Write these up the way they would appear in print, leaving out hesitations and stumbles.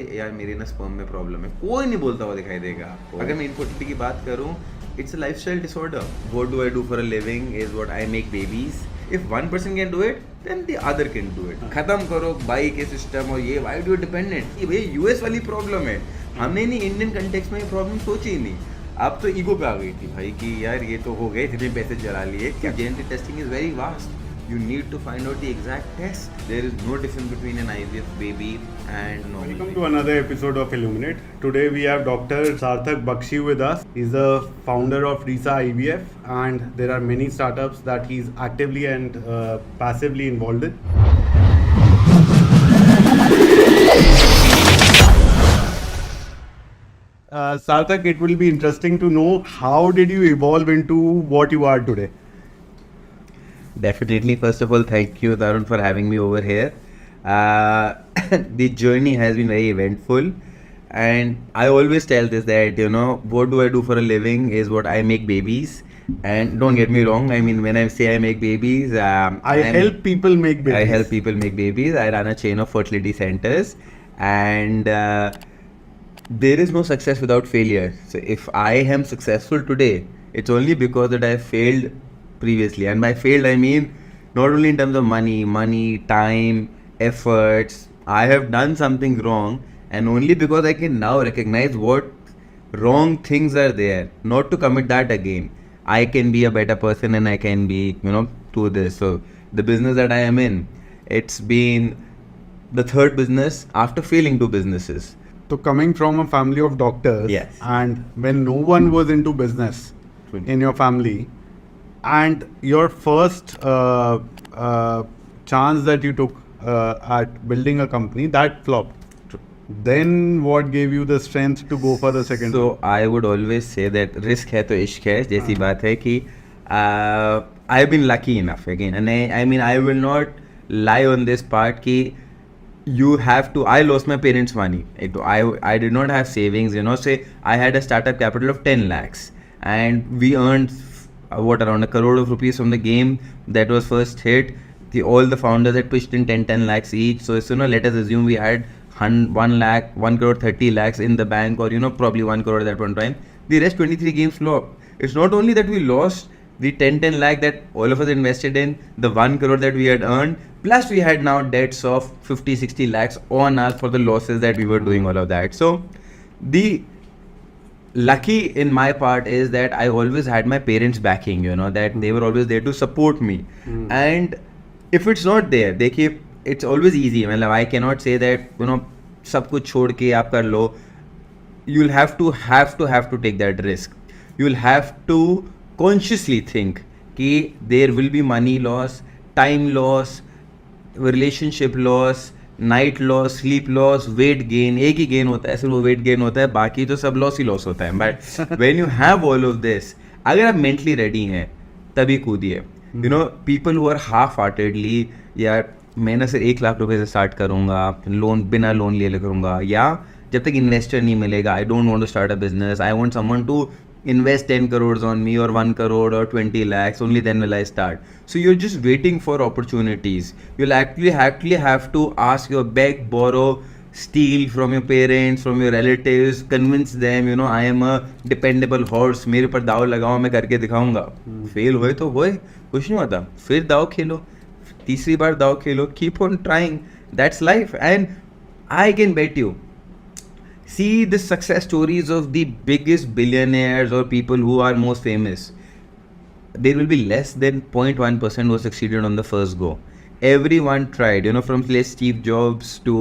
यार मेरे ना स्पर्म में प्रॉब्लम है, कोई नहीं बोलता हुआ दिखाई देगा आपको। अगर मैं इनफर्टिलिटी की बात करूं, it's a lifestyle disorder. What do I do for a living is what I make babies. If one person can do it then the other can do it. खत्म करो बाई के सिस्टम और ये why do you dependent. ये भाई US वाली problem है, हमने नहीं इंडियन कंटेक्स्ट में ये प्रॉब्लम सोची ही नहीं। अब तो ईगो पे आ गई थी भाई कि यार ये तो हो गए, इतने पैसे जला लिए। क्या genetic testing is very vast. You need to find out the exact test. There is no difference between an IVF baby and normal. Welcome to another episode of Illuminate. Today we have Dr. Sarthak Bakshi with us. He's the founder of Risa IVF, and there are many startups that he's actively and passively involved in. Sarthak, it will be interesting to know how did you evolve into what you are today? Definitely. First of all, thank you, Tarun, for having me over here. The journey has been very eventful, and I always tell this that what do I do for a living is what I make babies. And don't get me wrong. I mean, when I say I make babies, I help people make babies. I help people make babies. I run a chain of fertility centers, and there is no success without failure. So if I am successful today, it's only because that I failed previously. And by failed I mean not only in terms of money, time, efforts. I have done something wrong, and only because I can now recognize what wrong things are there, not to commit that again, I can be a better person and I can be do this. So the business that I am in, it's been the third business after failing two businesses. So coming from a family of doctors, Yes. and when no one was into business in your family, and your first chance that you took at building a company that flopped, then what gave you the strength to go for the second? So I would always say that risk है तो इश्क है, जैसी बात है कि I've been lucky enough again, and I mean I will not lie on this part कि you have to. I lost my parents' money. I did not have savings. Say I had a startup capital of 10 lakhs, and we earned around a crore of rupees from the game that was first hit. All the founders had pushed in 10 lakhs each. So let us assume we had 1 lakh, 1 crore 30 lakhs in the bank, or probably 1 crore at that one time. The rest 23 games flopped. It's not only that we lost the 10 lakh that all of us invested in, the 1 crore that we had earned, plus we had now debts of 50-60 lakhs on us for the losses that we were doing, all of that. So the lucky in my part is that I always had my parents backing, that they were always there to support me. And if it's not there, देखिए, it's always easy. मतलब I cannot say that सब कुछ छोड़ के आप कर लो. You'll have to take that risk. You'll have to consciously think कि there will be money loss, time loss, relationship loss, night loss, sleep loss, weight gain. एक ही gain होता है, सिर्फ वो वेट गेन होता है, बाकी तो सब लॉस ही लॉस होता है. But when you have all of this, अगर आप मेंटली रेडी हैं तभी कूदिए. People who are half heartedly, या मैं ना सिर्फ 1 लाख रुपए से स्टार्ट करूंगा, लोन बिना लोन ले करूंगा, या जब तक इन्वेस्टर नहीं मिलेगा, I don't want to start a business, I want someone to invest 10 crores on me, or 1 crore or 20 lakhs, only then will I start. So you're just waiting for opportunities. You'll actually have to ask, beg, borrow, steal from your parents, from your relatives, convince them, I am a dependable horse, मेरे पर दाव लगाओ, मैं करके दिखाऊंगा. Fail हुए तो हुए, कुछ नहीं होता, फिर दाव खेलो, तीसरी बार दाव खेलो, keep on trying. That's life. And I can bet you, see the success stories of the biggest billionaires or people who are most famous, there will be less than 0.1% who succeeded on the first go. Everyone tried, from Steve Jobs to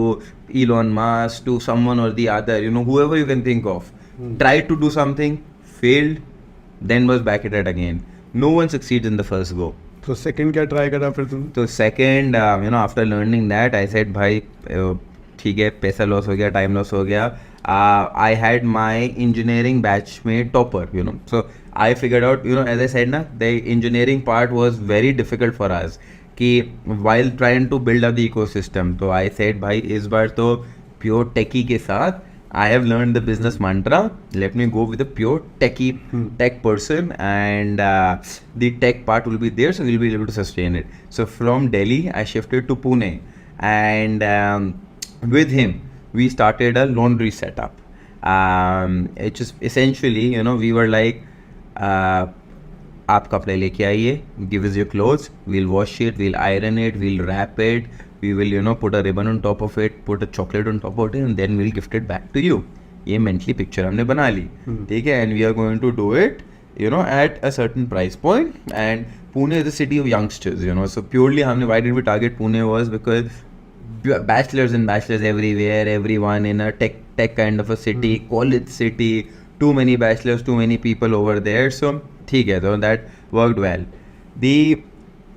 Elon Musk to someone or the other, whoever you can think of, tried to do something, failed, then was back at it again. No one succeeds in the first go. So second क्या try करा फिर तुम? So second, after learning that, I said भाई ठीक है, पैसा loss हो गया, टाइम लॉस हो गया. I had my engineering batch में topper, so I figured out, as I said the engineering part was very difficult for us कि while trying to build up the ecosystem. तो I said भाई इस बार तो pure techie के साथ, I have learned the business mantra, let me go with a pure tech person, and the tech part will be there, so we'll be able to sustain it. So from Delhi I shifted to Pune, and with him we started a laundry setup. It's just essentially, you know, we were like, आप कपड़े लेके आइए, give us your clothes, we'll wash it, we'll iron it, we'll wrap it, we will, you know, put a ribbon on top of it, put a chocolate on top of it, and then we'll gift it back to you. ये mentally picture हमने बना ली, ठीक है, and we are going to do it, you know, at a certain price point. And Pune is a city of youngsters, you know, so purely हमने, why did we target Pune was because bachelors and bachelors everywhere, everyone in a tech kind of a city, college city, too many bachelors, too many people over there, so ठीक है, so that worked well. The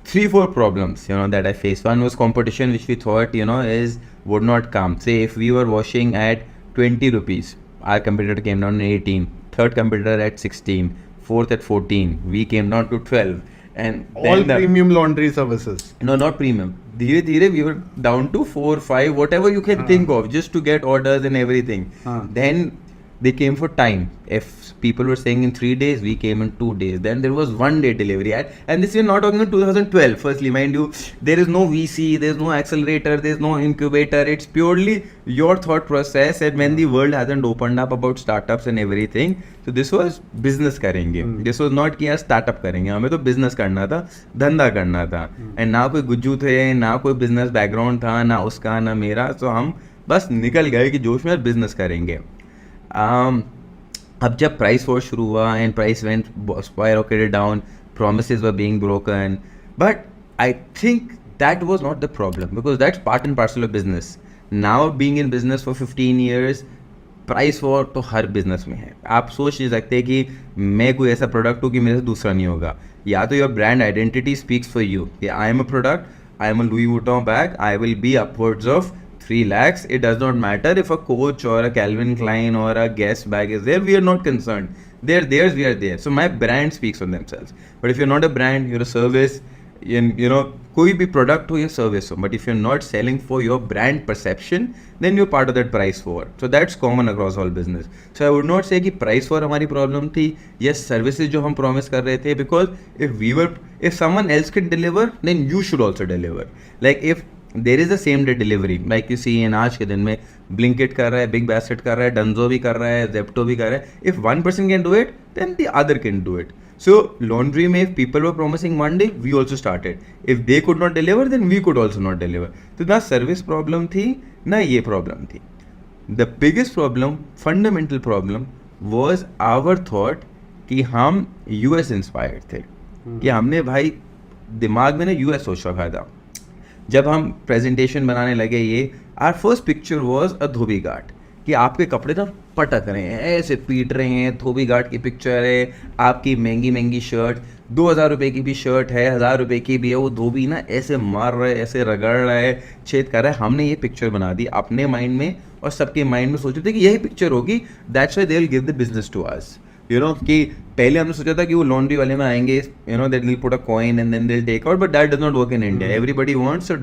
3-4 problems, you know, that I faced, one was competition, which we thought, you know, would not come. Say if we were washing at 20 rupees, our competitor came down to 18, third competitor at 16, fourth at 14, we came down to 12. And all premium laundry services. No, not premium. धीरे धीरे we were down to 4, 5, whatever you can think of, just to get orders and everything. Then they came for time. If people were saying in 3 days, we came in 2 days. Then there was 1 day delivery. And this we are not talking in 2012. Firstly, mind you, there is no VC, there is no accelerator, there is no incubator. It's purely your thought process. And when the world hasn't opened up about startups and everything, so this was business करेंगे. This was not कि यार startup करेंगे. हमें तो business करना था, धंधा करना था. And ना कोई गुज्जू थे, ना कोई business background था, ना उसका, ना मेरा. So हम बस निकल गए कि जोश में business करेंगे. अब जब प्राइस वॉर शुरू हुआ and price went skyrocketed down, promises were being broken, but I think that was not the problem because that's part and parcel of business. Now being in business for 15 years, price war तो हर business में है. आप सोच नहीं सकते कि मैं कोई ऐसा प्रोडक्ट हूँ कि मेरे से दूसरा नहीं होगा. या तो your brand identity speaks for you. I am a product, I am a Louis Vuitton bag, I will be upwards of 3 lakhs. It does not matter if a Coach or a Calvin Klein or a Guess bag is there. We are not concerned. They're theirs, we are there. So my brand speaks for themselves. But if you're not a brand, you're a service. You know, कोई भी product हो या service हो. But if you're not selling for your brand perception, then you're part of that price war. So that's common across all business. So I would not say कि price war हमारी problem थी. Yes, services जो हम promise कर रहे थे, because if someone else can deliver, then you should also deliver. Like if there is a same day delivery, like you see in आज के दिन में Blinkit कर रहा है, Big Basket कर रहा है, Dunzo भी कर रहा है, Zepto भी कर रहा है. If one person can do it, then the other can do it. So laundry में if people were promising one day, we also started. If they could not deliver, then we could also not deliver. तो ना service problem थी, ना ये problem थी. The biggest problem, fundamental problem, was our thought कि हम US inspired थे. कि हमने भाई दिमाग में ना US सोच रखा था. जब हम प्रेजेंटेशन बनाने लगे, ये our first picture was a dhobi ghat, कि आपके कपड़े ना पटक रहे हैं, ऐसे पीट रहे हैं. धोबी घाट की पिक्चर है, आपकी महंगी महंगी शर्ट, 2000 रुपये की भी शर्ट है, 1000 रुपये की भी है, वो धोबी ना ऐसे मार रहा है, ऐसे रगड़ रहा है, छेद कर रहा है. हमने ये पिक्चर बना दी अपने माइंड में, और सबके माइंड में सोचे थे कि यही पिक्चर होगी. That's why they will give the business to us. You know, कि पहले हमने सोचा था कि वो लॉन्ड्री वाले में आएंगे, you know, that they'll put a coin and then they'll take out, but that does not work in India. Everybody wants a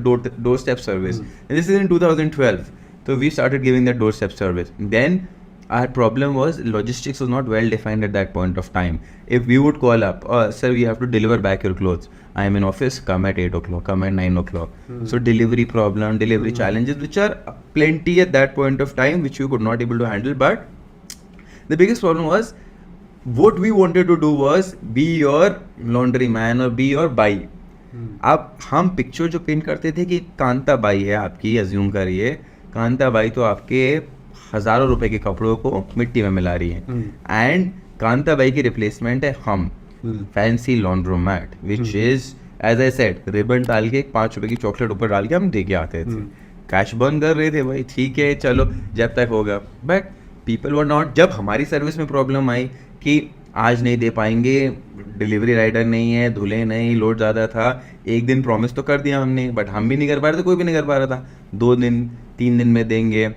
doorstep service. And this is in 2012. So we started giving that doorstep service. Then our problem was logistics was not well defined at that point of time. If we would call up, sir, we have to deliver back your clothes. I am in office, come at 8 o'clock, come at 9 o'clock. So delivery problem, delivery challenges, which are plenty at that point of time, which we could not able to handle. But the biggest problem was, what we wanted to do was be your laundry man or be your by. अब हम picture जो paint करते थे कि Kanta by है आपकी, assume करिए Kanta by तो आपके हज़ारों रुपए के कपड़ों को मिट्टी में मिला रही है, एंड कांता बाई की रिप्लेसमेंट है हम, fancy laundromat, which is as I said ribbon डाल के 5 रुपए की चॉकलेट ऊपर डाल के हम दे के आते थे. कैश बर्न कर रहे थे भाई, ठीक है चलो जब तक होगा. But people were not. जब हमारी सर्विस में प्रॉब्लम आई कि आज नहीं दे पाएंगे, डिलीवरी राइडर नहीं है, धुले नहीं, लोड ज़्यादा था, एक दिन प्रॉमिस तो कर दिया हमने, बट हम भी नहीं कर पा रहे थे, कोई भी नहीं कर पा रहा था. 2 दिन 3 दिन में देंगे.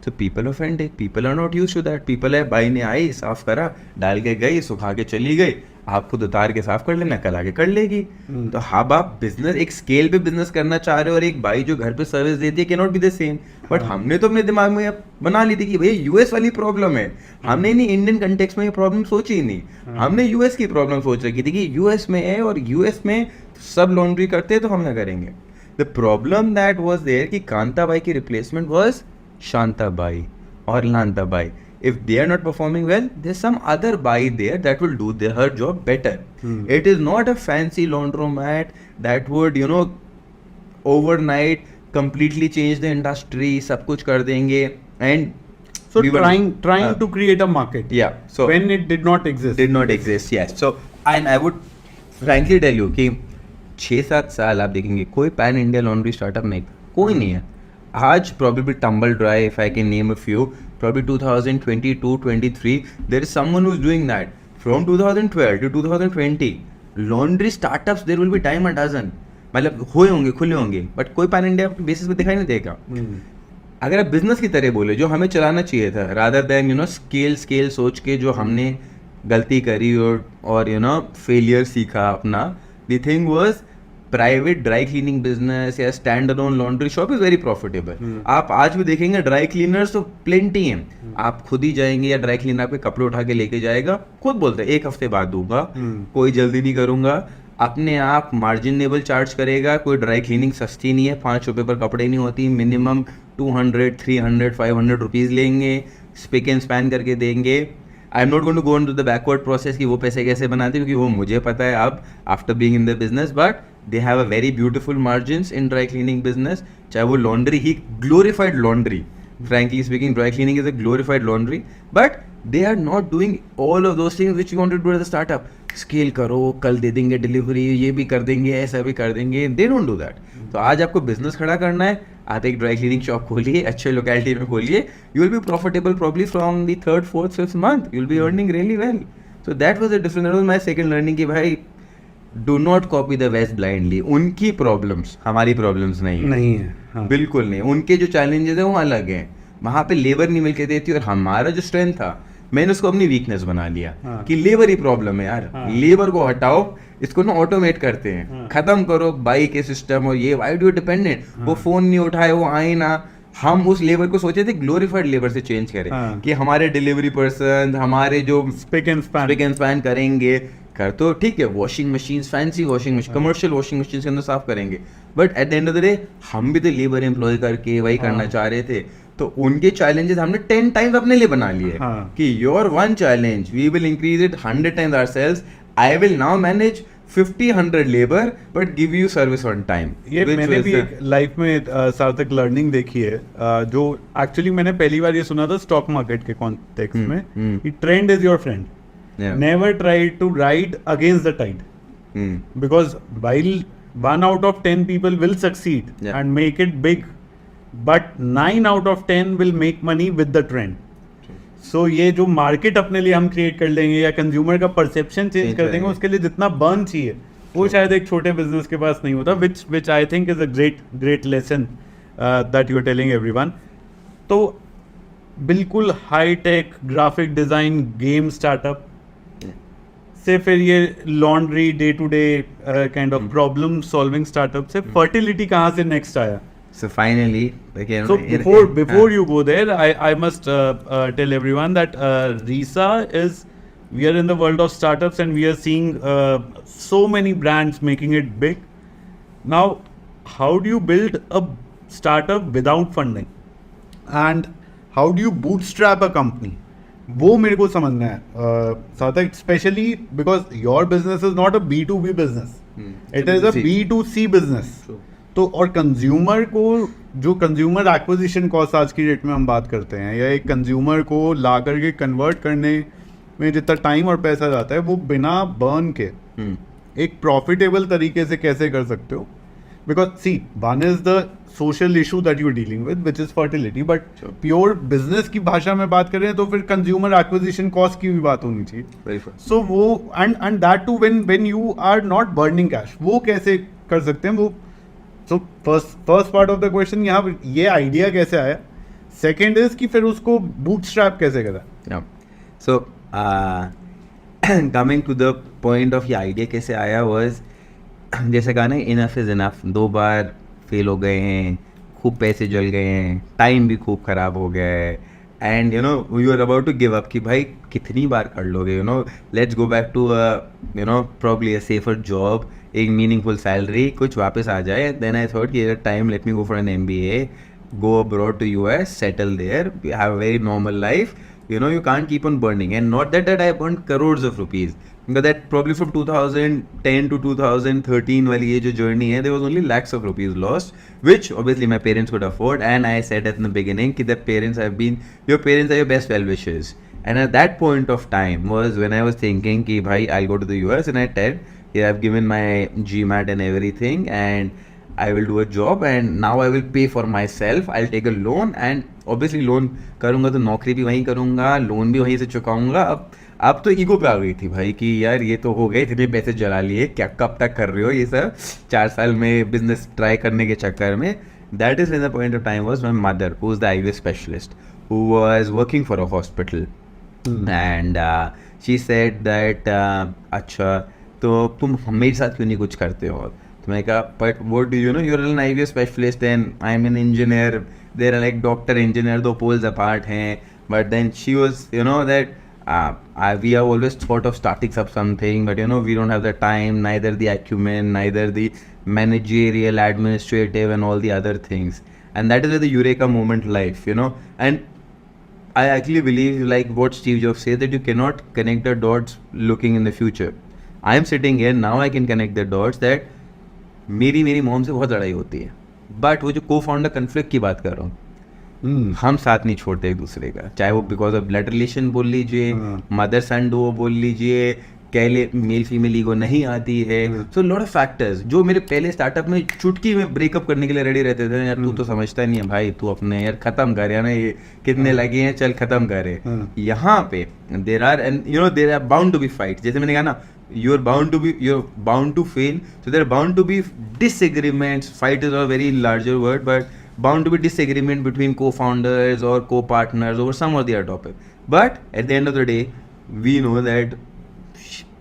तो people offended, people are not use to that. People है भाई ने आई, साफ करा, डाल के गई, सुखा के चली गई, आप खुद उतार के साफ कर लेना, कल आके कर लेगी. तो हाँ, आप बिजनेस एक स्केल पे बिजनेस करना चाह रहे हो, और एक भाई जो घर पे सर्विस देती है, can not be the same. But हमने तो अपने दिमाग में बना ली थी कि भैया यूएस वाली प्रॉब्लम है. हमने नहीं इंडियन कंटेक्स्ट में ये प्रॉब्लम सोची ही नहीं. हमने यूएस की प्रॉब्लम सोच रखी थी कि यूएस में है और यूएस में सब लॉन्ड्री करते हैं तो हम ना करेंगे. The problem that was there कि कांता बाई की replacement was Shanta Bai or Lanta Bai. If they are not performing well, there's some other Bai there that will do her job better. It is not a fancy laundromat that would, overnight completely change the industry, सब कुछ कर देंगे and So we were- trying to create a market. Yeah. So when it did not exist. did not exist, yes. So and I would frankly tell you कि 6-7 साल आप देखेंगे कोई pan India laundry startup नहीं, कोई नहीं है आज. Probably Tumble Dry, if I can name a few, probably 2022-23 there is someone who's doing that. From 2012 to 2020 laundry startups there will be dime a dozen. मतलब हुए होंगे, खुले होंगे, बट कोई पैन इंडिया बेसिस पे दिखाई नहीं देगा. अगर आप बिजनेस की तरह बोले जो हमें चलाना चाहिए था, रादर देन स्केल सोच के जो हमने गलती करी और फेलियर सीखा अपना. The thing was private dry cleaning business या stand alone laundry shop is very profitable. आप आज भी देखेंगे ड्राई क्लीनर्स तो प्लेंटी हैं. आप खुद ही जाएंगे या ड्राई क्लीनर पे कपड़े उठा के लेके जाएगा, खुद बोलते हैं 1 हफ्ते बाद दूंगा, कोई जल्दी नहीं करूंगा, अपने आप मार्जिनेबल चार्ज करेगा. कोई ड्राई क्लीनिंग सस्ती नहीं है, 5 रुपये पर कपड़े नहीं होती, मिनिमम 200, 300, 500 रुपीज़ लेंगे, स्पिक एंड स्पैन करके देंगे. I am not going to go into the backward process कि वो पैसे कैसे बनाते हैं, क्योंकि वो मुझे पता है अब after being in the business. But they have a very beautiful margins in dry cleaning business. चाहे वो लॉन्ड्री ही glorified laundry, frankly speaking dry cleaning is a glorified laundry, but they are not doing all of those things which you want to do as a startup. Scale करो, कल दे देंगे delivery, ये भी कर देंगे, ऐसा भी कर देंगे. They don't do that. तो आज आपको बिजनेस खड़ा करना है, आप एक ड्राई क्लीनिंग शॉप खोलिए, अच्छे लोकेलिटी में खोलिए, you will be profitable probably from the 3rd, 4th, 5th month, you will be earning really well. So that was the difference. That was my second learning कि भाई do not copy the West blindly. उनकी problems हमारी problems नहीं है. हाँ. बिल्कुल नहीं. उनके जो चैलेंजेस हैं वो अलग हैं. वहाँ पे लेबर नहीं मिल के देती, और हमारा जो स्ट्रेंथ था मैंने उसको अपनी वीकनेस बना लिया. हाँ. कि लेबर ही प्रॉब्लम है यार. हाँ. लेबर को हटाओ, इसको ना ऑटोमेट करते हैं. हाँ. खत्म करो बाई के सिस्टम और ये. Why do you dependent. वो फोन नहीं उठाए, वो आए ना. हम उस लेबर को सोचे थे ग्लोरीफाइड लेबर से चेंज करें. हाँ. कि हमारे डिलीवरी पर्सन, हमारे जो Spick and span. करेंगे, कर तो ठीक है. Washing machine, fancy washing machine, commercial washing machine के अंदर साफ करेंगे, but at the end of the day हम भी तो लेबर एम्प्लॉय करके वही करना चाह रहे थे. तो उनके चैलेंजेस हमने 10 टाइम्स अपने लिए बना लिए. हाँ. कि your one challenge we will increase it 100 times ourselves. I will now manage 50-100 labour but give you service on time. ये मैंने भी एक लाइफ में सार्थक लर्निंग देखी है, जो एक्चुअली मैंने पहली बार ये सुना था स्टॉक मार्केट के कॉन्टेक्स्ट में, कि trend is your friend. Never try to ride against the tide, because while 1 out of 10 people will succeed and make it big, but 9 out of 10 will make money with the trend. So ये जो market अपने लिए हम create कर लेंगे या consumer का perception change कर देंगे, उसके लिए जितना बर्न चाहिए वो शायद एक छोटे बिजनेस के पास नहीं होता, which I think is a great lesson that you are telling everyone. तो बिल्कुल high tech graphic design game startup से फिर ये laundry day to day kind of problem solving startup से फर्टिलिटी कहाँ से नेक्स्ट आया? So finally, again, So before you go there, I must tell everyone that Risa we are in the world of startups and we are seeing so many brands making it big. Now, how do you build a startup without funding? And how do you bootstrap a company? वो मेरे को समझना है सार्थक, specially because your business is not a B2B business, it is a B2C business. तो और consumer को जो कंज्यूमर एक्विजिशन कॉस्ट आज की डेट में हम बात करते हैं, या एक कंज्यूमर को ला करके कन्वर्ट करने में जितना टाइम और पैसा जाता है, वो बिना बर्न के एक प्रॉफिटेबल तरीके से कैसे कर सकते हो? Because see, one is the social issue that you dealing with which is fertility, but pure business की भाषा में बात करें तो फिर कंज्यूमर एक्विजिशन कॉस्ट की भी बात होनी चाहिए. सो वो and that too when you are not burning cash, वो कैसे कर सकते हैं वो? So first part of the question यहाँ पर ये आइडिया कैसे आया, सेकेंड इज कि फिर उसको बूटस्ट्रैप कैसे करा. So coming to the point of ये आइडिया कैसे आया वाज, जैसे कहा ना, इनफ इज इनफ. 2 बार फेल हो गए हैं, खूब पैसे जल गए हैं, टाइम भी खूब ख़राब हो गया है, and you are about to give up कि भाई कितनी बार कर लोगे, let's go back to probably a safer job, एक मीनिंगफुल सैलरी, कुछ वापस आ जाए. देन आई थॉट कि time, let me go for an MBA go abroad to US, settle there, have a very normal life. You know, you can't keep on burning. And not that I burned crores of rupees. Because that probably from 2010 to 2013 wali ye jo journey hai, there was only lakhs of rupees lost, which obviously my parents could afford. And I said at the beginning that your parents are your best well-wishers. And at that point of time was when I was thinking ki bhai, I'll go to the US, and I said, yeah, I've given my GMAT and everything, and I will do a job, and now I will pay for myself. I'll take a loan, and obviously loan करूँगा तो नौकरी भी वहीं करूँगा, loan भी वहीं से चुकाऊँगा. अब तो ईगो पे आ गई थी भाई कि यार ये तो हो गए, इतने पैसे जला लिए, क्या कब तक कर रहे हो ये सब 4 साल में बिजनेस ट्राई करने के चक्कर में. That is when the point of time was my mother, who is the IVF specialist, who was working for a hospital. And she said that अच्छा तो तुम मेरे साथ क्यों नहीं कुछ करते हो. तो मैं कहा, but what do you know, you're an IVF specialist and I'm an engineer, they're like doctor engineer, दो poles apart हैं. But then she was, you know, that we have always thought of starting up something, but you know, we don't have the time, neither the acumen, neither the managerial, administrative and all the other things. And that is where the eureka moment life, you know. And I actually believe, like what Steve Jobs said, that you cannot connect the dots looking in the future. I am sitting here now, I can connect the dots that मेरी mom से बहुत लड़ाई होती है, but वो जो को founder conflict की बात कर रहा हूँ, हम साथ नहीं छोड़ते एक दूसरे का, चाहे वो बिकॉज ऑफ ब्लड रिलेशन बोल लीजिए, मदर सन डो बोल लीजिए, कहले मेल फीमेल ईगो नहीं आती है. सो लॉट ऑफ फैक्टर्स जो मेरे पहले स्टार्टअप में चुटकी में ब्रेकअप करने के लिए रेडी रहते थे. यार तू तो समझता नहीं है भाई, तू अपने यार खत्म कर, यार ना ये कितने लगे हैं, चल खत्म करे. यहाँ पे there are, and you know there are bound to be fight. जैसे मैंने कहा ना, you're bound to fail, so there are bound to be disagreements. Fight is a very larger word, but bound to be disagreement between co-founders or co-partners over some or the other topic. But at the end of the day, we know that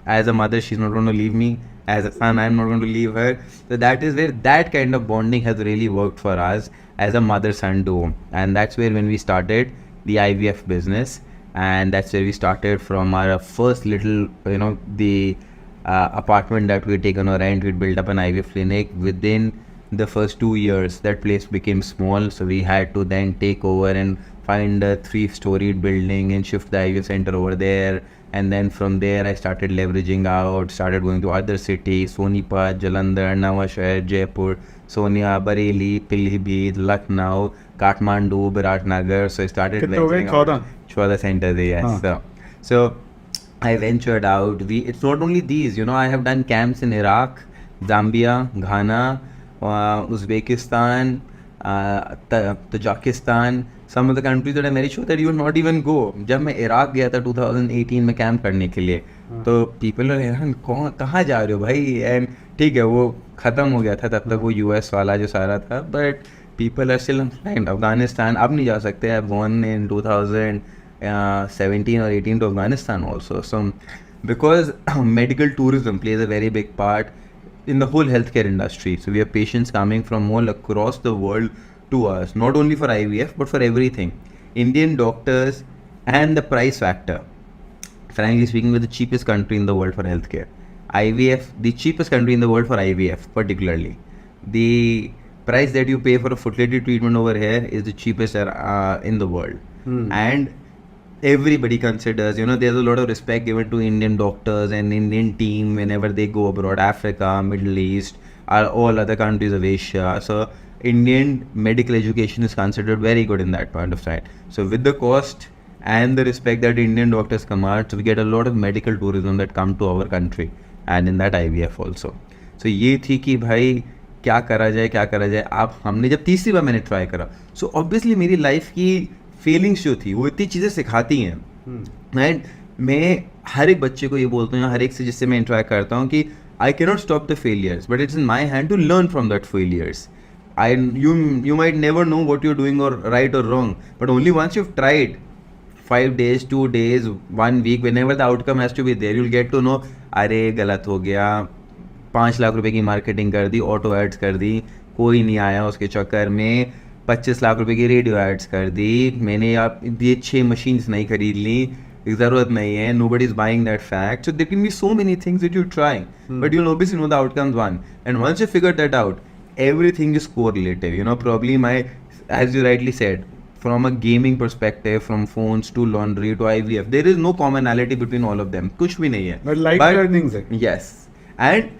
as a mother, she's not going to leave me. As a son, I'm not going to leave her. So that is where that kind of bonding has really worked for us as a mother-son duo. And that's where when we started the IVF business, and that's where we started from our first little, you know, the apartment that we had taken on rent. We'd built up an IVF clinic. Within the first 2 years, that place became small, so we had to then take over and find a 3-storied building and shift the IVF center over there. And then from there, I started leveraging out, started going to other cities, Sonipat, Jalandhar, Nawashahar, Jaipur, Sonia, Bareilly, Pilibhit, Lucknow, Kathmandu, Biratnagar. So I started venturing out. 14 centers, yes. So I ventured out. It's not only these, you know, I have done camps in Iraq, Zambia, Ghana, Uzbekistan, Tajikistan, some of the countries that I'm very sure that you will not even go. जब मैं Iraq गया था 2018 में camp करने के लिए, तो people कहाँ जा रहे हो भाई. एंड ठीक है, वो ख़त्म हो गया था तब तक वो US वाला जो सारा था, but people are still flying. Afghanistan अब नहीं जा सकते. I gone in 2017 or 18 to Afghanistan also. So because medical tourism plays a very big part in the whole healthcare industry. So we have patients coming from all across the world to us, not only for IVF but for everything. Indian doctors, and the price factor. Frankly speaking, we're the cheapest country in the world for healthcare. IVF, the cheapest country in the world for IVF particularly. The price that you pay for a fertility treatment over here is the cheapest in the world. And everybody considers, you know, there's a lot of respect given to Indian doctors and Indian team whenever they go abroad, Africa, Middle East, all other countries of Asia. So Indian medical education is considered very good in that point of time. So with the cost and the respect that Indian doctors command, so we get a lot of medical tourism that come to our country, and in that IVF also. So ये थी कि भाई क्या करा जाए. आप हमने जब तीसरी बार मैंने ट्राई करा, सो ऑब्वियसली मेरी लाइफ की फीलिंग्स जो थी वो इतनी चीज़ें सिखाती हैं. एंड मैं हर एक बच्चे को ये बोलता हूँ, हर एक से जिससे मैं इंटरेक्ट करता हूँ, कि I can not stop the failures, but it's in my hand to learn from that failures. You might never know what you're doing or right or wrong, but only once you've tried 5 days, 2 days, 1 week, whenever the outcome has to be there, you'll get to know, अरे गलत हो गया, 5 लाख रुपए की marketing कर दी, auto ads कर दी, कोई नहीं आया उसके चक्कर में, 25 लाख रुपए की रेडियो एड्स कर दी, मैंने आप ये 6 मशीन्स नहीं खरीद ली, ज़रूरत नहीं है, nobody is buying that fact. So there can be so many things that you try, but you'll obviously know the outcomes one. And once you figure that out, everything is correlative. You know, probably my as you rightly said, from a gaming perspective, from phones to laundry to IVF, there is no commonality between all of them. कुछ भी नहीं है. But life learnings है. Yes. And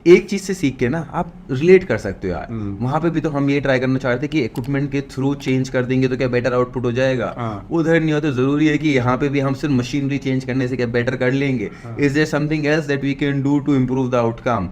एक चीज से सीख के ना आप रिलेट कर सकते हो यार. वहां पे भी तो हम ये ट्राई करना चाहते कि इक्विपमेंट के थ्रू चेंज कर देंगे तो क्या बेटर आउटपुट हो जाएगा. उधर नहीं होता. जरूरी है कि यहाँ पे भी हम सिर्फ मशीनरी चेंज करने से क्या बेटर कर लेंगे. Is there something else that we can do to improve the outcome.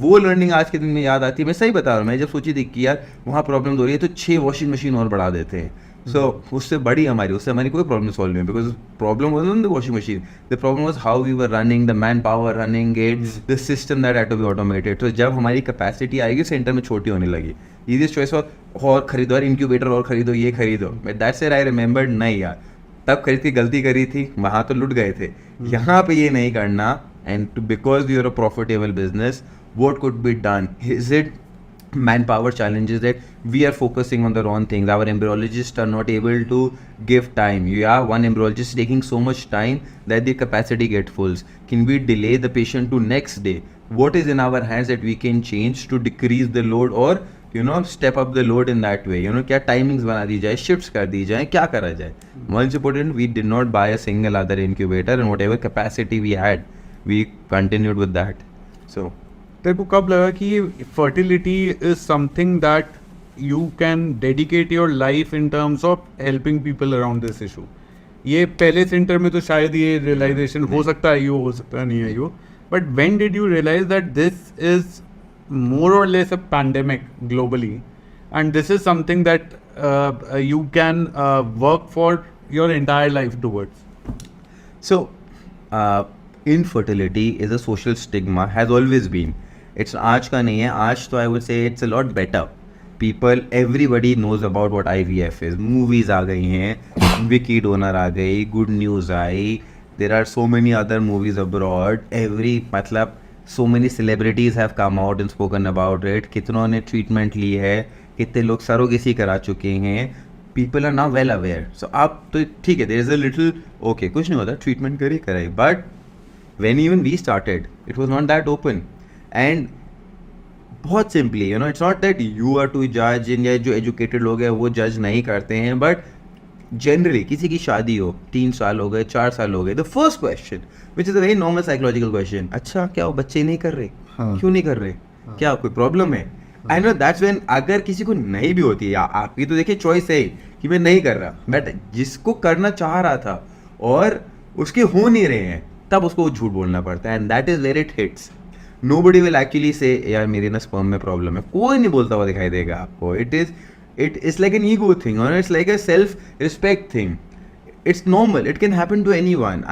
वो लर्निंग आज के दिन में याद आती है. मैं सही बता रहा हूँ. मैं जब सोची थी कि यार वहाँ प्रॉब्लम हो रही है तो 6 वॉशिंग मशीन और बढ़ा देते हैं. So उससे बड़ी उससे हमारी कोई प्रॉब्लम सॉल्व नहीं, because problem was not the washing machine. The problem was how we were running, the man power running it, the system that had to be automated. तो जब हमारी कैपेसिटी आएगी सेंटर में छोटी होने लगी. ईजीएस्ट चॉइस और खरीदो, और इंक्यूबेटर और खरीदो, ये खरीदो. But that's where I remembered, नहीं यार तब खरीद के गलती करी थी, वहाँ तो लुट गए थे. यहाँ पे ये नहीं करना. And because we are a profitable business, what could be done? Is it manpower challenges that we are focusing on the wrong things. Our embryologists are not able to give time. One embryologist is taking so much time that the capacity gets full. Can we delay the patient to next day? What is in our hands that we can change to decrease the load or step up the load in that way? क्या timings बना दी जाए, shifts कर दी जाए, क्या करा जाए? Once important, we did not buy a single other incubator, and whatever capacity we had, we continued with that. So तेरे को कब लगा कि fertility is something that you can dedicate your life in terms of helping people around this issue? ये पहले centre में तो शायद ये रियलाइजेशन हो सकता है, हो सकता नहीं है, but when did you realise that this is more or less a pandemic globally and this is something that you can work for your entire life towards? So, infertility is a social stigma, has always been. It's आज का नहीं है. आज तो I would say it's a lot better. People, everybody knows about what IVF is. Movies आ गई हैं, Wiki Donor आ गई, Good News I. There are so many other movies abroad. मतलब so many celebrities have come out and spoken about it. कितनों ने treatment ली है, कितने लोग surrogacy करा चुके हैं. People are now well aware. So आप तो ठीक है, there is a little okay, कुछ नहीं होता, treatment कराई. But when even we started, it was not that open. And बहुत simply it's not that you are to जज, या जो एजुकेटेड लोग हैं वो जज नहीं करते हैं, बट जनरली किसी की शादी हो, 3 साल हो गए, 4 साल हो गए, the first question which is a very normal psychological question, अच्छा क्या वो बच्चे नहीं कर रहे? क्यों नहीं कर रहे? क्या कोई प्रॉब्लम है? आई नो दैट्स व्हेन, अगर किसी को नहीं भी होती है, आपकी तो देखिए चॉइस है कि मैं नहीं कर रहा, बट जिसको करना चाह रहा था और उसके हो नहीं रहे हैं, तब उसको झूठ बोलना पड़ता है. And that is where it hits. Nobody will actually say यार मेरी ना स्पर्म में प्रॉब्लम है. कोई नहीं बोलता हुआ दिखाई देगा आपको. It is like an ego thing, or it's like a self-respect thing. It's normal. It can happen to anyone.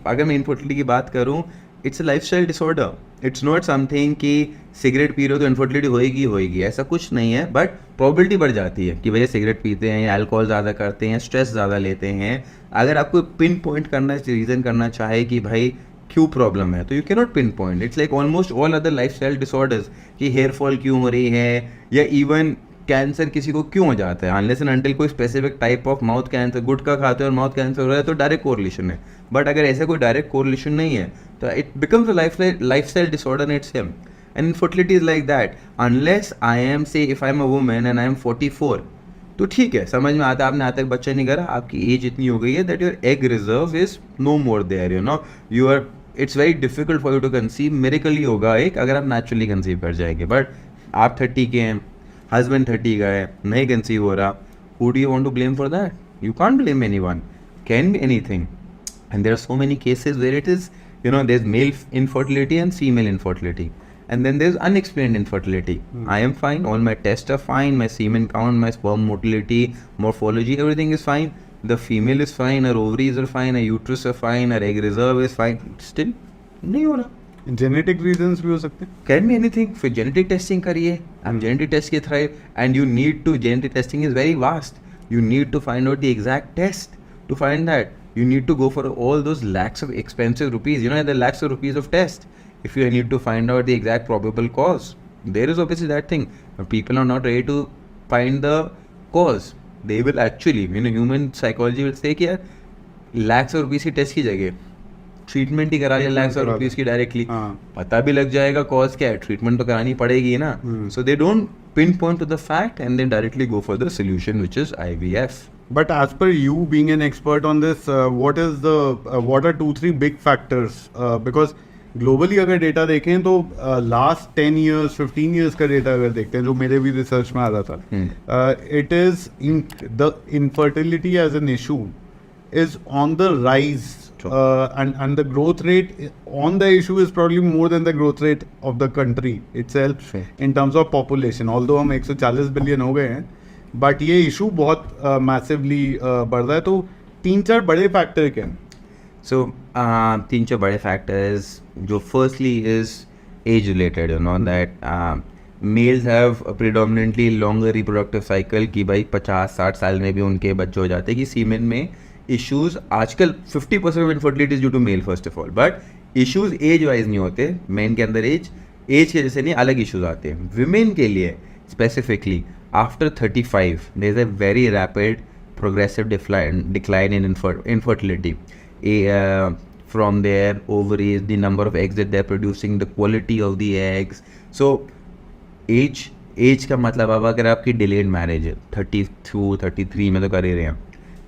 अगर मैं इनफर्टिलिटी की बात करूँ, it's a lifestyle disorder. It's not something कि सिगरेट पी रहे हो तो इनफर्टिलिटी होएगी. ऐसा कुछ नहीं है, बट प्रोबेबिलिटी बढ़ जाती है कि भैया सिगरेट पीते हैं या अल्कोहल ज़्यादा करते हैं, स्ट्रेस ज़्यादा लेते हैं. अगर आपको पिन पॉइंट करना, रीज़न करना चाहे कि भाई क्यों प्रॉब्लम है, तो you can not pin point. It's like almost all other lifestyle disorders कि हेयर फॉल क्यों हो रही है, या इवन कैंसर किसी को क्यों हो जाता है. अनलेस एंड अनटिल कोई specific type of mouth cancer, gutkha खाते हैं और माउथ कैंसर हो रहा है, तो डायरेक्ट कोरिलेशन है. बट अगर ऐसा कोई डायरेक्ट कोरिलेशन नहीं है, तो it becomes a lifestyle disorder in itself. And infertility is like that. Unless I am say if I am a woman and I am 44, तो ठीक है, समझ में आता है, आपने आज तक बच्चा नहीं करा, आपकी एज इतनी हो गई है that your egg reserve is no more there, you are, it's very difficult for you to conceive. Miracle ही होगा एक अगर आप नेचुरली कंसीव कर जाएंगे. बट आप 30 के हैं, हस्बैंड 30 का है, नहीं कंसीव हो रहा, who do you want to blame for that? You can't blame anyone. Can be anything. And there are so many cases where it is, there is male infertility and female infertility. And then there's unexplained infertility. I am fine, all my tests are fine, my semen count, my sperm motility, morphology, everything is fine. The female is fine, her ovaries are fine, her uterus are fine, her egg reserve is fine. Still नहीं हो रहा. Genetic reasons भी हो सकते हैं. Can be anything. फिर genetic testing करिए. हम जेनेटिक टेस्ट के through, and you need to, genetic testing is very vast. You need to find out the exact test to find that. You need to go for all those lakhs of expensive rupees. The lakhs of rupees of test. If you need to find out the exact probable cause, there is obviously that thing. But people are not ready to find the cause. They will actually, human psychology will say कि यार lakhs of rupees की test की जगह treatment ही करा लिया lakhs of rupees की directly. पता भी लग जाएगा कॉज क्या है, ट्रीटमेंट तो करानी पड़ेगी ना. So they don't pinpoint to the fact and then directly go for the solution, which is IVF. But as per you being an expert on this, what are 2-3 big factors? Because globally अगर data देखें तो last 10 years 15 years का data अगर देखते हैं जो मेरे भी रिसर्च में आ रहा था, it is the infertility as an issue is on the rise. And the growth rate on the issue is probably more than the growth rate of the country itself in terms of population. Although हम 140 billion हो गए हैं, but ये issue बहुत massively बढ़ रहा है. तो 3-4 बड़े फैक्टर क्या हैं? So 3-4 बड़े factors. जो firstly is age related, you know that males have a predominantly longer reproductive cycle कि भाई 50-60 साल में भी उनके बच्चे हो जाते हैं. कि सीमेन में इश्यूज आजकल 50% of infertility is due to male first of all, but issues age wise नहीं होते. मेन के अंदर एज के जैसे नहीं अलग इश्यूज आते हैं. विमेन के लिए specifically after 35 there is a very rapid progressive decline in infertility. From their ovaries, the number of eggs that they're producing, the quality of the eggs. So age का मतलब अब अगर आपकी डिलेड मैरिज है 32-33 में तो कर ही रहे हैं,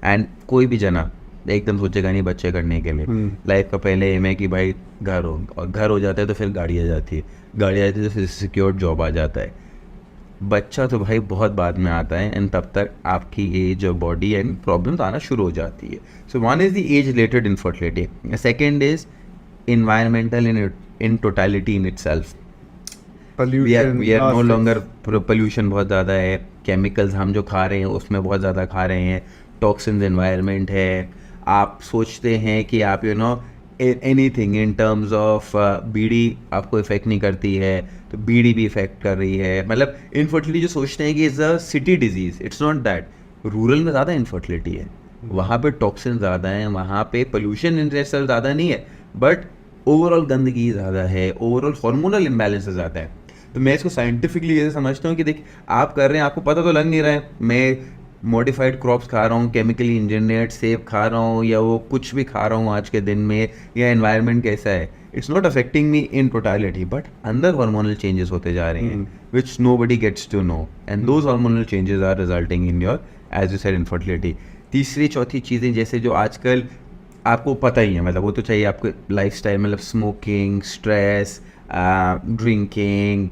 एंड कोई भी जना एकदम सोचेगा नहीं बच्चे करने के लिए. लाइफ का पहले एम है कि भाई घर हो, और घर हो जाता है तो फिर गाड़ी आ जाती है, गाड़ी आ जाती है तो फिर सिक्योर जॉब आ जाता है. बच्चा तो भाई बहुत बाद में आता है, एंड तब तक आपकी एज और बॉडी एंड प्रॉब्लम्स आना शुरू हो जाती है. So one is the age related infertility. Second is environmental in totality in itself. We are no longer, pollution बहुत ज़्यादा है, केमिकल्स हम जो खा रहे हैं उसमें बहुत ज़्यादा खा रहे हैं, टॉक्सिन्स एनवायरनमेंट है. आप सोचते हैं कि आप you know anything in terms of bidi आपको इफेक्ट नहीं करती है, तो बीड़ी भी इफेक्ट कर रही है. मतलब इनफर्टिलिटी जो सोचते हैं कि is a city disease, it's not that. Rural में ज़्यादा इनफर्टिलिटी है, वहाँ पे टॉक्सिन ज़्यादा हैं, वहाँ पे पोल्यूशन इंडस्ट्रियल ज़्यादा नहीं है, बट ओवरऑल गंदगी ज़्यादा है, ओवरऑल हार्मोनल इम्बैलेंस ज़्यादा है. तो मैं इसको साइंटिफिकली ऐसे समझता हूँ कि देख आप कर रहे हैं, आपको पता तो लग नहीं रहा है मैं मॉडिफाइड क्रॉप्स खा रहा हूँ, केमिकली इंजीनियर्ड सेब खा रहा हूँ, या वो कुछ भी खा रहा हूँ आज के दिन में, या एनवायरनमेंट कैसा है, it's not affecting me in totality, but अंदर हार्मोनल चेंजेस होते जा रहे हैं which nobody gets to know, and those hormonal changes are resulting in your age you said infertility. तीसरी चौथी चीज़ें जैसे जो आजकल आपको पता ही है, मतलब वो तो चाहिए आपको लाइफस्टाइल, मतलब smoking, stress, drinking,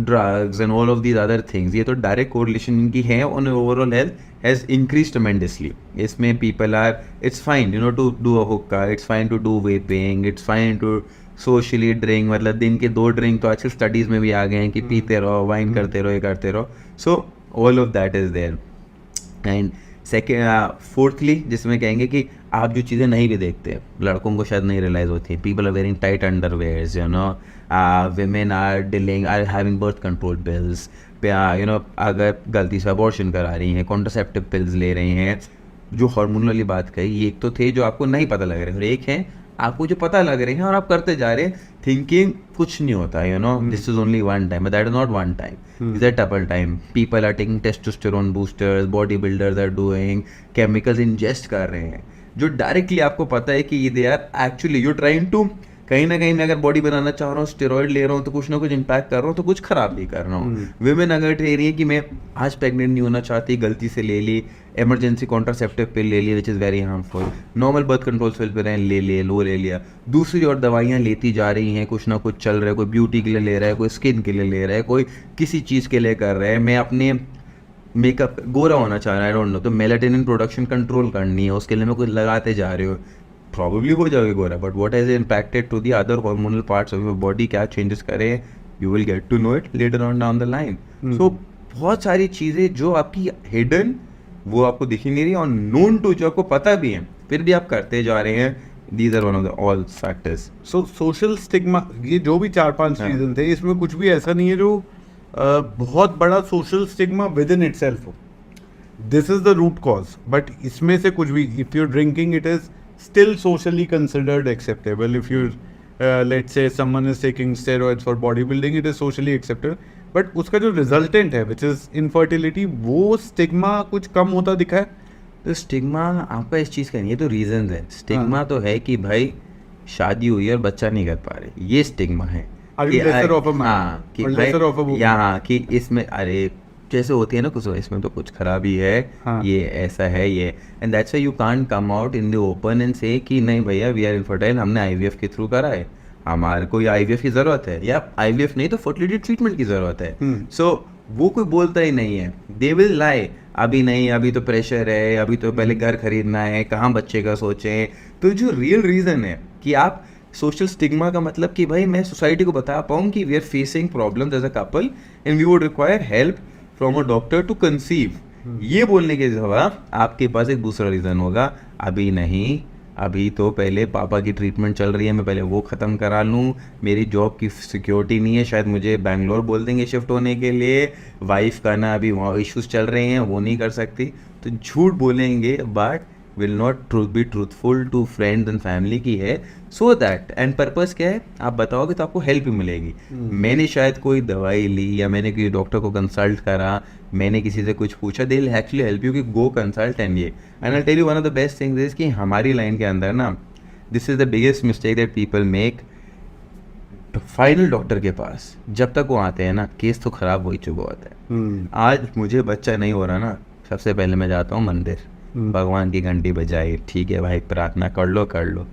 drugs and all of these other things, ये तो डायरेक्ट कोरिलेशन इनकी है on overall health has increase tremendously. इसमें people are, it's fine you know to do a hookah, it's fine to do vaping, it's fine to socially drink. मतलब दिन के 2 drink तो आजकल स्टडीज़ में भी आ गए हैं कि पीते रहो, वाइन करते रहो, ये करते रहो. So all of that is there. And fourthly जिसमें कहेंगे कि आप जो चीज़ें नहीं भी देखते, लड़कों को शायद नहीं रियलाइज़ होती, people are wearing tight underwears, you know, women are having birth control pills, you know, अगर गलती से अबॉर्शन करा रही हैं, कॉन्ट्रासेप्टिव पिल्स ले रहे हैं. जो हार्मोनली बात कही, ये एक तो थे जो आपको नहीं पता लग रहे, और एक है आपको जो पता लग रहे हैं और आप करते जा रहे हैं थिंकिंग कुछ नहीं होता, you know, this is only one time, but that is not one time, this is double time. People are taking testosterone boosters, body builders are doing, chemicals ingest कर रहे हैं जो डायरेक्टली आपको पता है कि they are actually you trying to, कहीं ना कहीं मैं अगर बॉडी बनाना चाह रहा हूँ, स्टेरॉइड ले रहा हूँ, तो कुछ ना कुछ इम्पैक्ट कर रहा हूँ, तो कुछ खराब भी कर रहा हूँ. विमेन अगर कह रही है कि मैं आज प्रेग्नेंट नहीं होना चाहती, गलती से ले ली, इमरजेंसी कॉन्ट्रासेप्टिव पिल ले ली which is very harmful, normal birth control pill पे ले लिया, दूसरी और दवाइयाँ लेती जा रही हैं, कुछ ना कुछ चल रहा है, कोई ब्यूटी के लिए ले रहा है, कोई स्किन के लिए ले रहा है, कोई किसी चीज़ के लिए कर रहा है. मैं अपने मेकअप गोरा होना चाह रहा है, आई डोंट नो, तो मेलाटोनिन प्रोडक्शन कंट्रोल करनी है, उसके लिए मैं कुछ लगाते जा रहे हो, प्रॉबेबली हो जाएगा गोरा, but what has impacted to the other hormonal parts of your body, क्या चेंजेस करे, you will get to know it later on down the line. So बहुत सारी चीज़ें जो आपकी हिडन, वो आपको दिख ही नहीं रही, और नोन टू जो आपको पता भी है, फिर भी आप करते जा रहे हैं. These are one of the all factors. So social stigma, ये जो भी 4-5 रीजन थे, इसमें कुछ भी ऐसा नहीं है जो बहुत बड़ा social stigma within itself हो. This is the root cause, but इसमें से कुछ भी, if you drinking, it is still socially considered acceptable. If you let's say someone is taking steroids for bodybuilding, it is socially acceptable, but उसका जो resultant है which is infertility, वो stigma कुछ कम होता दिखा है. तो स्टिग्मा आपका इस चीज़ का नहीं है, तो रीजन है. स्टिग्मा तो है कि भाई शादी हुई और बच्चा नहीं कर पा रहे, ये स्टिग्मा है. Are you lesser of a man? हाँ कि Or भाई lesser of a woman? यहाँ कि इसमें अरे जैसे होती है ना कुछ इसमें तो कुछ खराबी है, हाँ. ये ऐसा है ये, and that's why you can't come out in the open and से कि नहीं भैया वी आर इनफर्टाइल, हमने आईवीएफ के थ्रू करा है, हमारे को आईवीएफ की ज़रूरत है, या आईवीएफ नहीं तो फर्टिलिटी ट्रीटमेंट की ज़रूरत है. सो वो कोई बोलता ही नहीं है, दे विल लाई, अभी नहीं, अभी तो प्रेशर है, अभी तो पहले घर खरीदना है, कहाँ बच्चे का सोचें. तो जो रियल रीज़न है कि आप सोशल स्टिग्मा का मतलब कि भाई मैं सोसाइटी को बता पाऊँ कि we are facing problems as a couple and we would require help from a doctor to conceive, ये बोलने के जवाब आपके पास एक दूसरा रीज़न होगा, अभी नहीं, अभी तो पहले पापा की ट्रीटमेंट चल रही है, मैं पहले वो ख़त्म करा लूँ, मेरी जॉब की सिक्योरिटी नहीं है, शायद मुझे बैंगलोर बोल देंगे शिफ्ट होने के लिए, वाइफ का ना अभी वहाँ इश्यूज चल रहे हैं, वो नहीं कर सकती. तो झूठ बोलेंगे but will not be truthful to friends and family की है, सो दैट एंड पर्पस क्या है आप बताओगे तो आपको हेल्प भी मिलेगी. मैंने शायद कोई दवाई ली या मैंने किसी डॉक्टर को कंसल्ट करा, मैंने किसी से कुछ पूछा, they will actually help you कि गो कंसल्ट एंड ये. And I tell you one of the best things is कि हमारी लाइन के अंदर ना this is the biggest mistake that people make, final doctor के पास जब तक वो आते हैं ना केस तो खराब हो ही चुका होता है. आज मुझे बच्चा नहीं हो रहा ना, सबसे पहले मैं जाता हूँ मंदिर, भगवान की घंटी बजाई, ठीक है भाई प्रार्थना कर लो,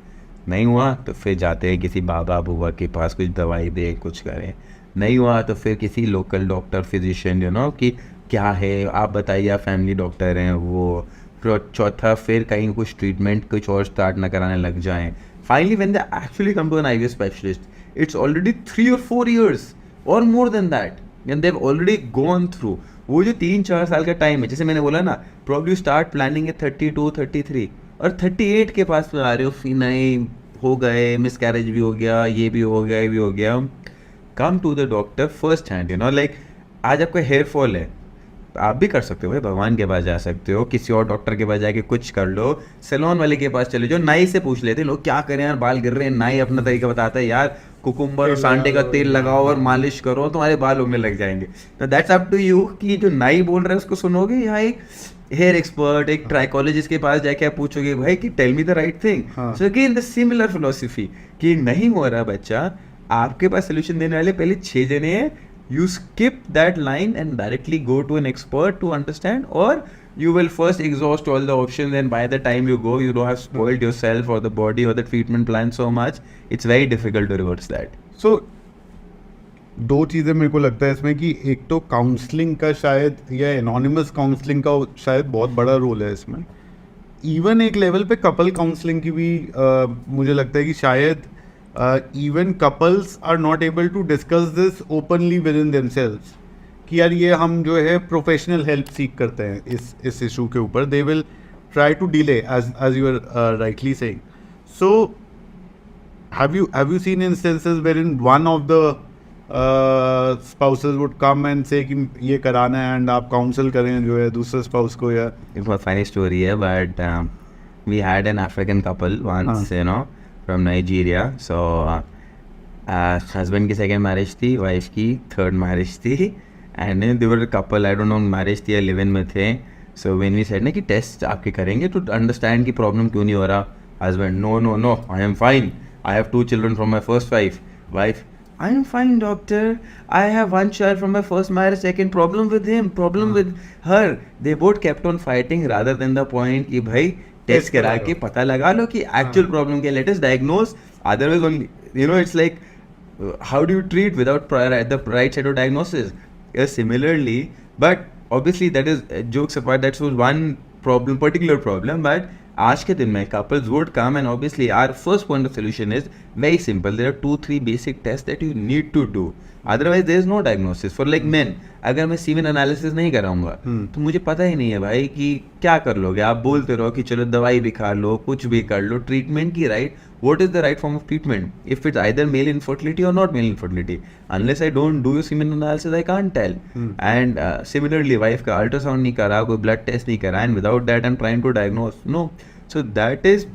नहीं हुआ तो फिर जाते हैं किसी बाबा बुआ के पास, कुछ दवाई दे कुछ करें, नहीं हुआ तो फिर किसी local doctor physician you know कि क्या है आप बताइए, आप फैमिली डॉक्टर हैं वो, चौथा फिर कहीं कुछ ट्रीटमेंट कुछ और स्टार्ट ना कराने लग जाएं. Finally when they actually come to an IVF specialist it's already 3 or 4 years और more than that and they have already gone through. वो जो 3-4 साल का टाइम है, जैसे मैंने बोला ना, प्रॉब्ली स्टार्ट प्लानिंग एट 32, 33 और 38 के पास आ रहे हो, नहीं हो गए, मिस कैरेज भी हो गया, ये भी हो गया, ये भी हो गया. Come to the doctor first hand, you know like आज आपका हेयर फॉल है, आप भी कर सकते हो भाई, भगवान के पास जा सकते हो, किसी और डॉक्टर के पास जाके कुछ कर लो, सैलून वाले के पास चले जाओ, नाई से पूछ लेते हैं लोग क्या करें यार बाल गिर रहे हैं, नाई अपना तरीका बताता है यार कुकुम्बर और सांडे का तेल लगाओ और मालिश करो तुम्हारे बाल उगने लग जाएंगे. तो दैट्स अप टू यू कि जो नाई बोल रहा है उसको सुनोगे या एक हेयर एक्सपर्ट, एक ट्राइकोलॉजिस्ट के पास जाके आप पूछोगे भाई कि tell me the right thing. So again the similar philosophy कि नहीं हो रहा बच्चा, आपके पास सोल्यूशन देने वाले पहले 6 जने हैं, you skip that line and directly go to an expert to understand, or you will first exhaust all the options and by the time you go you don't have spoiled yourself or the body or the treatment plan so much it's very difficult to reverse that. So दो चीज़ें मेरे को लगता है इसमें कि एक तो काउंसलिंग का शायद या एनोनिमस काउंसलिंग का शायद बहुत बड़ा रोल है इसमें. इवन एक लेवल पे कपल काउंसलिंग की भी मुझे लगता है कि शायद even couples are not able to discuss this openly within themselves कि यार ये हम जो है प्रोफेशनल हेल्प सीख करते हैं इस इशू के ऊपर. They will try to delay as you are rightly saying. So have you seen instances wherein one of the spouses would come and say कि ये कराना है and आप काउंसल करें जो है दूसरे स्पाउस को. या It was a funny story है but we had an African couple once you know from Nigeria. So husband की second marriage थी, wife की third marriage थी and they were a couple, I don't know marriage थी या live in में थे. So when we said ना कि test आपके करेंगे to understand कि problem क्यों नहीं हो रहा, husband no I am fine, I have 2 children from my first wife. Wife I am fine doctor, I have 1 child from my first marriage, second problem with him, problem with her. They both kept on fighting rather than the point कि भाई test करा के पता लगा लो कि actual problem क्या, let us diagnose, otherwise only you know it's like how do you treat without the right set of diagnosis. Similarly but obviously that is jokes apart, that's one problem, particular problem, but आज के दिन में couples would come and obviously our first point of solution is very simple. There are 2-3 basic tests that you need to do. Otherwise there is no diagnosis. For like men, अगर मैं semen analysis नहीं कराऊंगा तो मुझे पता ही नहीं है भाई कि क्या कर लोगे. आप बोलते रहो कि चलो दवाई भी खा लो, कुछ भी कर लो, ट्रीटमेंट की right, what is the right form of treatment? If it's either male infertility or not male infertility, unless I don't do semen analysis, I can't tell. And similarly, wife का ultrasound नहीं करा, कोई blood test नहीं करा, and without that I'm trying to diagnose. No, so that is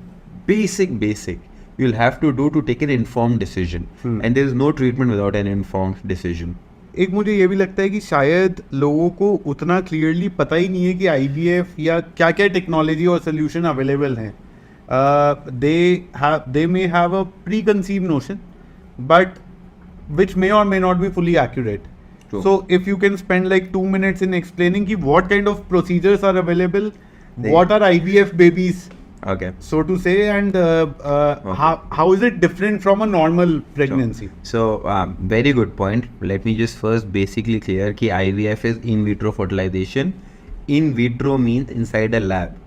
basic. You'll have to do to take an informed decision, and there is no treatment without an informed decision. एक मुझे ये भी लगता है कि शायद लोगों को उतना क्लियरली पता ही नहीं है कि IVF या क्या क्या टेक्नोलॉजी और सोल्यूशन अवेलेबल हैं. They may have a preconceived notion, but which may or may not be fully accurate. True. So if you can spend like 2 minutes in explaining ki what kind of procedures are available, what are IVF babies, Okay. so to say, and how is it different from a normal pregnancy? So, very good point. Let me just first basically clear कि IVF is in vitro fertilization. In vitro means inside a lab.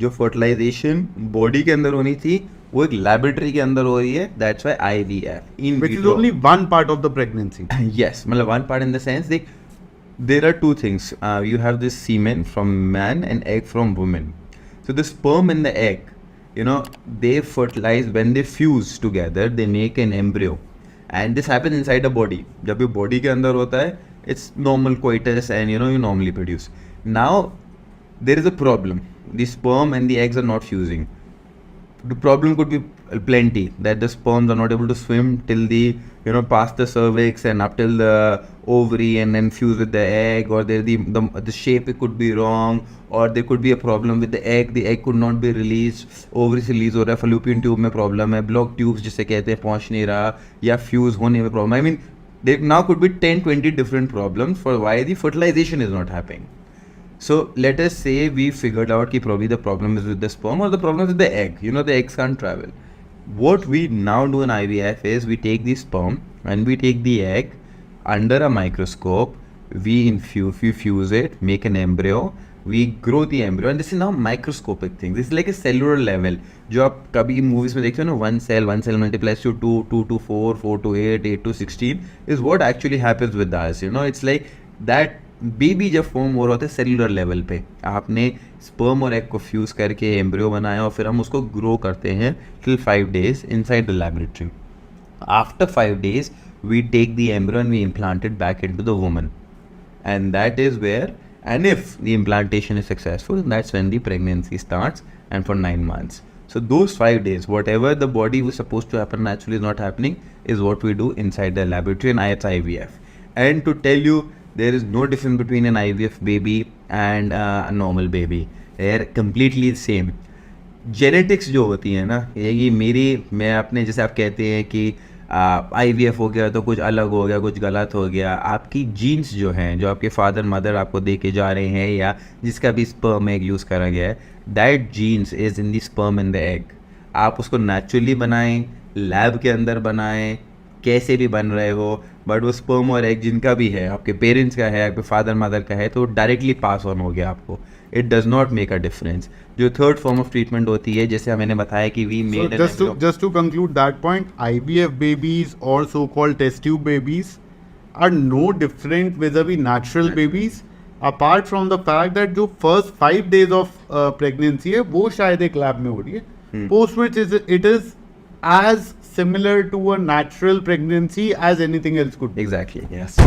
जो fertilization body के अंदर होनी थी वो एक laboratory के अंदर हो रही है. That's why IVF. In Which is vitro. only one part of the pregnancy. Yes, मतलब one part in the sense that there are two things. You have this semen from man and egg from woman. So the sperm and the egg, you know, they fertilize when they fuse together. They make an embryo, and this happens inside the body. जब ये body के अंदर होता है, it's normal coitus, and you know you normally produce. Now there is a problem. The sperm and the eggs are not fusing. The problem could be plenty, that the sperms are not able to swim till the, you know, past the cervix and up till the ovary and then fuse with the egg, or the shape it could be wrong, or there could be a problem with the egg could not be released, ovary से release हो रहा है, fallopian tube में problem है, blocked tubes जिसे कहते हैं पहुंच नहीं रहा, या fuse होने में problem. I mean, there now could be 10-20 different problems for why the fertilization is not happening. So let us say we figured out that probably the problem is with the sperm or the problem is with the egg. You know, the eggs can't travel. What we now do in IVF is we take the sperm and we take the egg under a microscope. We fuse it, make an embryo. We grow the embryo, and this is now microscopic thing. This is like a cellular level. जो आप कभी movies में देखते हो ना, one cell multiplies to 2, 2 to 4, 4 to 8, 8 to 16 is what actually happens with us. You know, it's like that. Baby जब form हो रहा होता है सेलुलर लेवल पे, आपने स्पर्म और एग को फ्यूज़ करके एम्ब्रियो बनाया और फिर हम उसको ग्रो करते हैं till 5 days inside the laboratory. After 5 days we take the embryo and we implant it back into the woman, and that is where, and if the implantation is successful, that's when the pregnancy starts, and for 9 months. So those 5 days, whatever the body was supposed to happen naturally is not happening, is what we do inside the laboratory, and it's IVF. And to tell you, there is no difference between an IVF baby and a normal baby. They are completely the same. Genetics जो होती है ना, ये मैं अपने, जैसे आप कहते हैं कि IVF हो गया तो कुछ अलग हो गया, कुछ गलत हो गया. आपकी जीन्स जो हैं, जो आपके फादर मदर आपको दे के जा रहे हैं, या जिसका भी स्पर्म एग यूज़ करा गया है, that genes is in the sperm and the egg. आप उसको नेचुरली बनाएं, लैब के अंदर बनाएं, कैसे भी बन रहे हो, बट वो स्पर्म और एग जिनका भी है, आपके पेरेंट्स का है, आपके फादर मदर का है, तो डायरेक्टली पास ऑन हो गया आपको. It does not make a difference. जो थर्ड फॉर्म ऑफ ट्रीटमेंट होती है, जैसे मैंने बताया कि we made just to conclude that point, IVF babies or so-called test tube babies are no different vis-a-vis natural babies, apart from the fact that जो first 5 days of pregnancy है वो शायद एक लैब में हो रही है, post which it is as similar to a natural pregnancy as anything else could be. Exactly, yes.